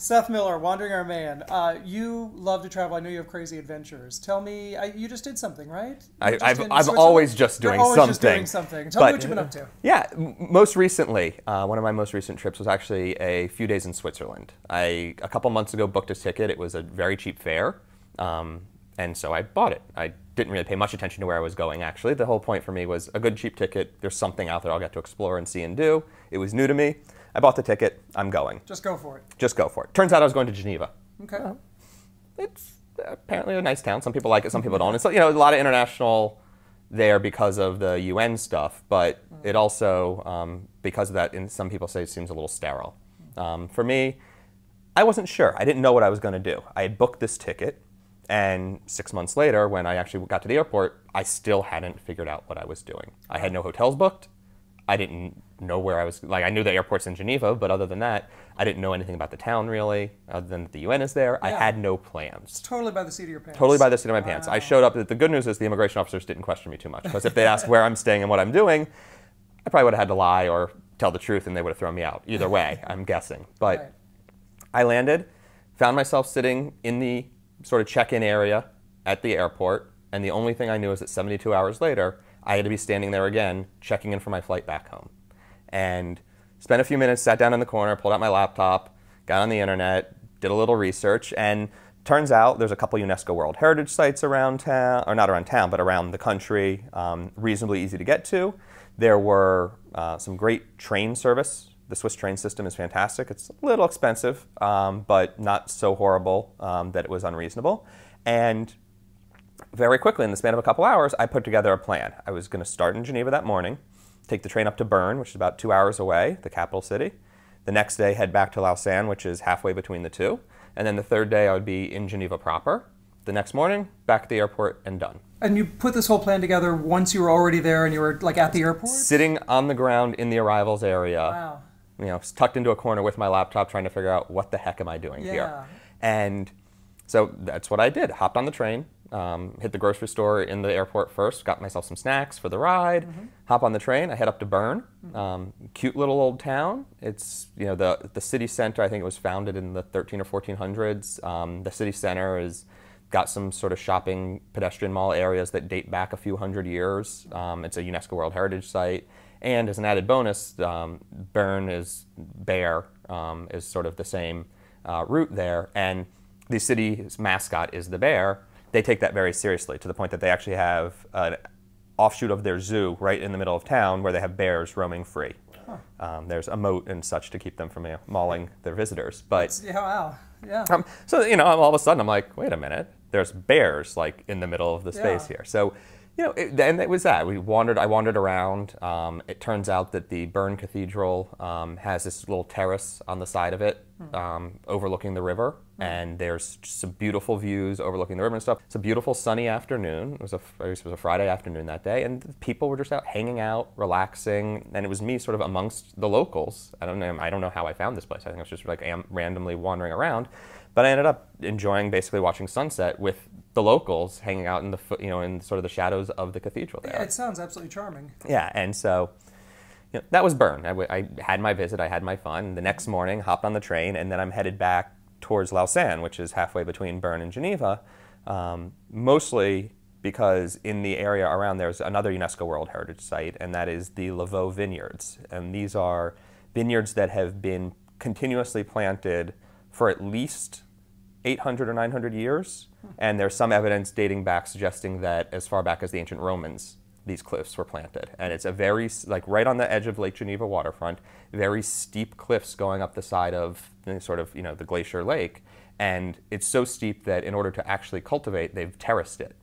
Seth Miller, Wandering Our Man. You love to travel. I know you have crazy adventures. Tell me, you just did something, right? I'm always just doing something. Just doing something. Tell me what you've been up to. Yeah, most recently, one of my most recent trips was actually a few days in Switzerland. A couple months ago, booked a ticket. It was a very cheap fare, and so I bought it. I didn't really pay much attention to where I was going, actually. The whole point for me was a good cheap ticket. There's something out there I'll get to explore and see and do. It was new to me. I bought the ticket. I'm going. Just go for it. Just go for it. Turns out I was going to Geneva. Okay. It's apparently a nice town. Some people like it, some people don't. It's, a lot of international there because of the UN stuff, but it also, because of that, some people say it seems a little sterile. For me, I wasn't sure. I didn't know what I was going to do. I had booked this ticket, and 6 months later, when I actually got to the airport, I still hadn't figured out what I was doing. I had no hotels booked. I didn't know where I was. Like, I knew the airport's in Geneva, but other than that, I didn't know anything about the town, really, other than that the UN is there. Yeah. I had no plans. It's totally by the seat of your pants. Totally by the seat of my pants. I showed up. The good news is the immigration officers didn't question me too much, because if they asked where I'm staying and what I'm doing, I probably would have had to lie or tell the truth, and they would have thrown me out. Either way, I'm guessing. But right. I landed, found myself sitting in the sort of check-in area at the airport, and the only thing I knew is that 72 hours later, I had to be standing there again, checking in for my flight back home. And spent a few minutes, sat down in the corner, pulled out my laptop, got on the internet, did a little research, and turns out there's a couple UNESCO World Heritage Sites around town, or not around town, but around the country, reasonably easy to get to. There were some great train service. The Swiss train system is fantastic. It's a little expensive, but not so horrible that it was unreasonable. And very quickly, in the span of a couple hours, I put together a plan. I was going to start in Geneva that morning, take the train up to Bern, which is about 2 hours away, the capital city. The next day, head back to Lausanne, which is halfway between the two. And then the third day, I would be in Geneva proper. The next morning, back at the airport and done. And you put this whole plan together once you were already there and you were like at the airport? Sitting on the ground in the arrivals area. Wow. Tucked into a corner with my laptop trying to figure out what the heck am I doing here. And so that's what I did. Hopped on the train. Hit the grocery store in the airport first, got myself some snacks for the ride, hop on the train, I head up to Bern, cute little old town. It's, the city center, I think it was founded in the 13 or 1400s. The city center is got some sort of shopping pedestrian mall areas that date back a few hundred years. It's a UNESCO World Heritage Site. And as an added bonus, Bern is bear, is sort of the same route there. And the city's mascot is the bear. They take that very seriously, to the point that they actually have an offshoot of their zoo right in the middle of town where they have bears roaming free. There's a moat and such to keep them from mauling their visitors. But wow. Yeah. So all of a sudden I'm like, wait a minute, there's bears like in the middle of the space here. So and it was that. I wandered around. It turns out that the Bern Cathedral has this little terrace on the side of it, overlooking the river. And there's just some beautiful views overlooking the river and stuff. It's a beautiful sunny afternoon. It was a Friday afternoon that day, and people were just out hanging out, relaxing, and it was me sort of amongst the locals. I don't know how I found this place. I think I was just like randomly wandering around, but I ended up enjoying basically watching sunset with the locals hanging out in in sort of the shadows of the cathedral there. Yeah, it sounds absolutely charming. Yeah, and so that was Bern. I had my visit, I had my fun. The next morning, hopped on the train, and then I'm headed back towards Lausanne, which is halfway between Bern and Geneva, mostly because in the area around there's another UNESCO World Heritage Site, and that is the Lavaux Vineyards. And these are vineyards that have been continuously planted for at least 800 or 900 years, and there's some evidence dating back suggesting that as far back as the ancient Romans, these cliffs were planted. And it's a very, right on the edge of Lake Geneva waterfront, very steep cliffs going up the side of the glacier lake. And it's so steep that in order to actually cultivate, they've terraced it.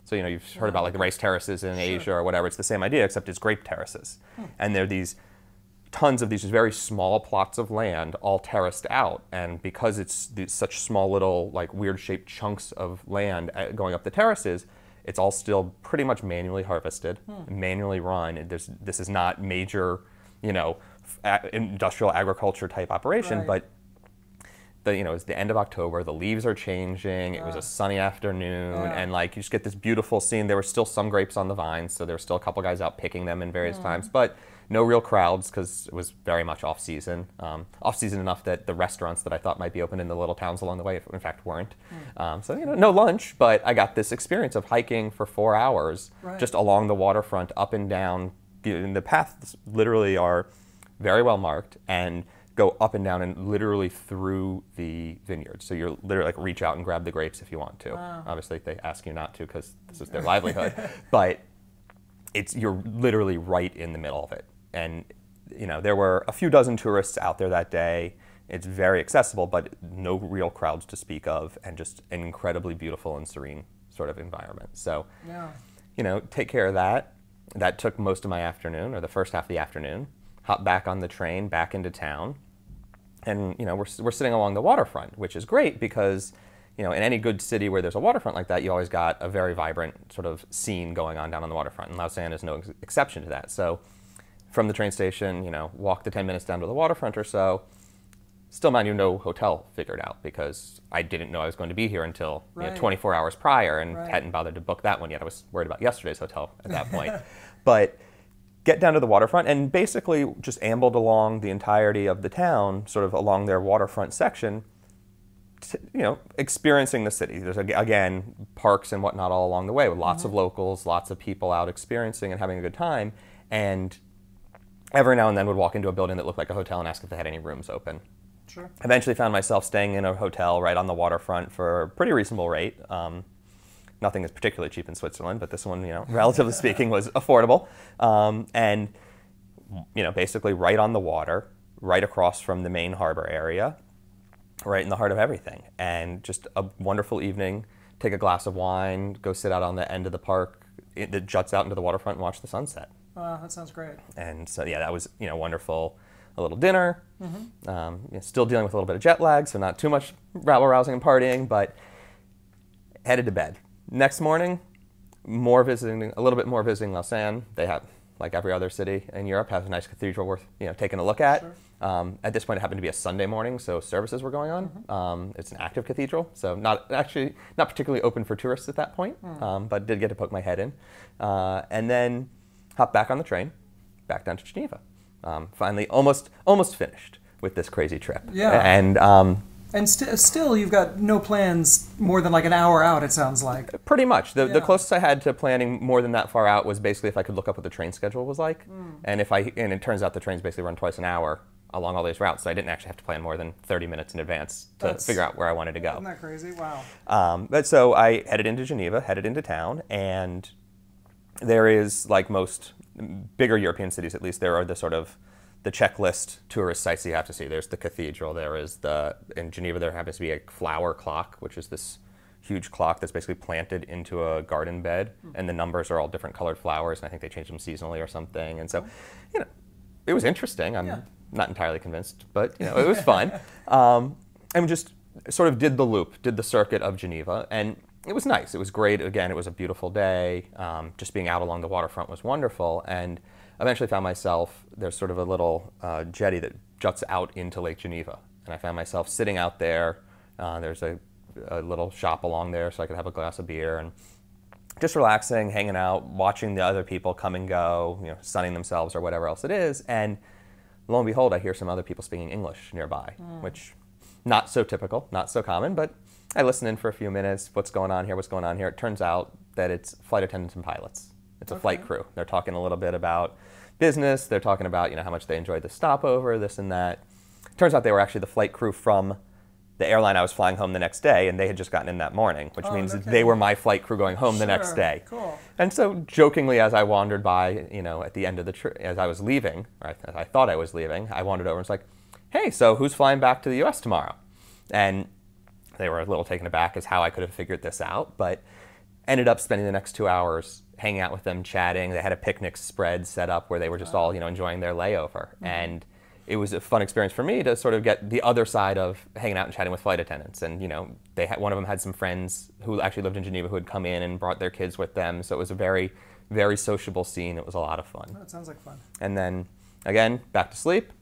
So, you've heard about the rice terraces in Asia or whatever. It's the same idea, except it's grape terraces. And there are these tons of these very small plots of land all terraced out. And because it's such small little, weird shaped chunks of land going up the terraces, it's all still pretty much manually harvested, manually run. This is not major, industrial agriculture type operation, but it's the end of October, the leaves are changing, it was a sunny afternoon, and you just get this beautiful scene. There were still some grapes on the vines, so there were still a couple guys out picking them in various times, but No real crowds because it was very much off season. Off season enough that the restaurants that I thought might be open in the little towns along the way, in fact, weren't. So no lunch, but I got this experience of hiking for 4 hours just along the waterfront, up and down. The paths literally are very well marked and go up and down and literally through the vineyards. So you're literally like reach out and grab the grapes if you want to. Wow. Obviously, they ask you not to because this is their livelihood, but you're literally right in the middle of it. And there were a few dozen tourists out there that day. It's very accessible, but no real crowds to speak of, and just an incredibly beautiful and serene sort of environment. So, take care of that. That took most of my afternoon, or the first half of the afternoon. Hop back on the train, back into town. And, we're sitting along the waterfront, which is great because, in any good city where there's a waterfront like that, you always got a very vibrant sort of scene going on down on the waterfront. And Lausanne is no exception to that. So from the train station, walk the 10 minutes down to the waterfront or so. Still, mind you, no hotel figured out because I didn't know I was going to be here until 24 hours prior and hadn't bothered to book that one yet. I was worried about yesterday's hotel at that point. But get down to the waterfront and basically just ambled along the entirety of the town, sort of along their waterfront section, experiencing the city. There's, again, parks and whatnot all along the way with lots of locals, lots of people out experiencing and having a good time. And every now and then would walk into a building that looked like a hotel and ask if they had any rooms open. Sure. Eventually found myself staying in a hotel right on the waterfront for a pretty reasonable rate. Nothing is particularly cheap in Switzerland, but this one, relatively speaking, was affordable. And, basically right on the water, right across from the main harbor area, right in the heart of everything. And just a wonderful evening, take a glass of wine, go sit out on the end of the park that juts out into the waterfront and watch the sunset. Wow, that sounds great. And so, that was, wonderful. A little dinner, still dealing with a little bit of jet lag, so not too much rabble-rousing and partying, but headed to bed. Next morning, a little bit more visiting Lausanne. They have, like every other city in Europe, has a nice cathedral worth taking a look at. Sure. At this point, it happened to be a Sunday morning, so services were going on. It's an active cathedral, so not particularly open for tourists at that point, but did get to poke my head in. And then hop back on the train, back down to Geneva. Finally, almost finished with this crazy trip. Yeah. And still, you've got no plans more than like an hour out, it sounds like. Pretty much. The closest I had to planning more than that far out was basically if I could look up what the train schedule was like. And it turns out the trains basically run twice an hour along all these routes, so I didn't actually have to plan more than 30 minutes in advance to figure out where I wanted to go. Isn't that crazy? Wow. But so I headed into Geneva, headed into town, and there is, like most bigger European cities at least, there are the sort of the checklist tourist sites you have to see. There's the cathedral. In Geneva there happens to be a flower clock, which is this huge clock that's basically planted into a garden bed, and the numbers are all different colored flowers, and I think they change them seasonally or something. And so, it was interesting. I'm not entirely convinced, but it was fun. And just sort of did the circuit of Geneva, and it was nice. It was great. Again, it was a beautiful day. Just being out along the waterfront was wonderful, and eventually found myself, there's sort of a little jetty that juts out into Lake Geneva. And I found myself sitting out there. There's a little shop along there so I could have a glass of beer and just relaxing, hanging out, watching the other people come and go, sunning themselves or whatever else it is. And lo and behold, I hear some other people speaking English nearby, which not so typical, not so common, but I listen in for a few minutes. What's going on here? It turns out that it's flight attendants and pilots. It's a flight crew. They're talking a little bit about business. They're talking about, how much they enjoyed the stopover, this and that. Turns out they were actually the flight crew from the airline I was flying home the next day, and they had just gotten in that morning, which means they were my flight crew going home the next day. Cool. And so jokingly, as I wandered by, at the end of the trip, as I was leaving, or as I thought I was leaving, I wandered over and was like, hey, so who's flying back to the U.S. tomorrow? And they were a little taken aback as how I could have figured this out, but ended up spending the next 2 hours hanging out with them, chatting. They had a picnic spread set up where they were just all, enjoying their layover. And it was a fun experience for me to sort of get the other side of hanging out and chatting with flight attendants. And, one of them had some friends who actually lived in Geneva who had come in and brought their kids with them. So it was a very, very sociable scene. It was a lot of fun. That sounds like fun. And then, again, back to sleep.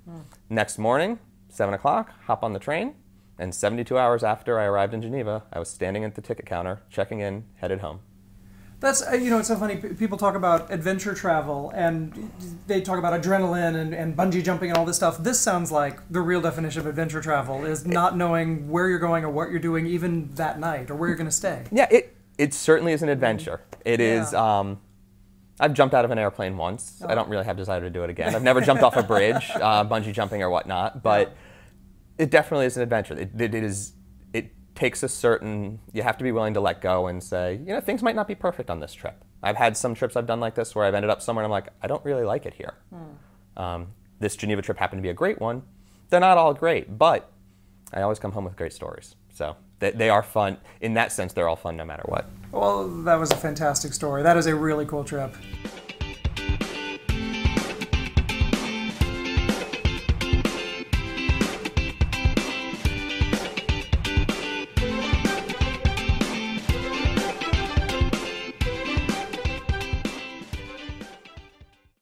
Next morning, 7 o'clock, hop on the train. And 72 hours after I arrived in Geneva, I was standing at the ticket counter, checking in, headed home. That's, it's so funny. People talk about adventure travel and they talk about adrenaline and bungee jumping and all this stuff. This sounds like the real definition of adventure travel is not knowing where you're going or what you're doing even that night or where you're going to stay. Yeah, it certainly is an adventure. It is. I've jumped out of an airplane once. I don't really have desire to do it again. I've never jumped off a bridge, bungee jumping or whatnot, but it definitely is an adventure. It takes a certain, you have to be willing to let go and say, things might not be perfect on this trip. I've had some trips I've done like this where I've ended up somewhere and I'm like, I don't really like it here. This Geneva trip happened to be a great one. They're not all great, but I always come home with great stories. So they are fun. In that sense, they're all fun no matter what. Well, that was a fantastic story. That is a really cool trip.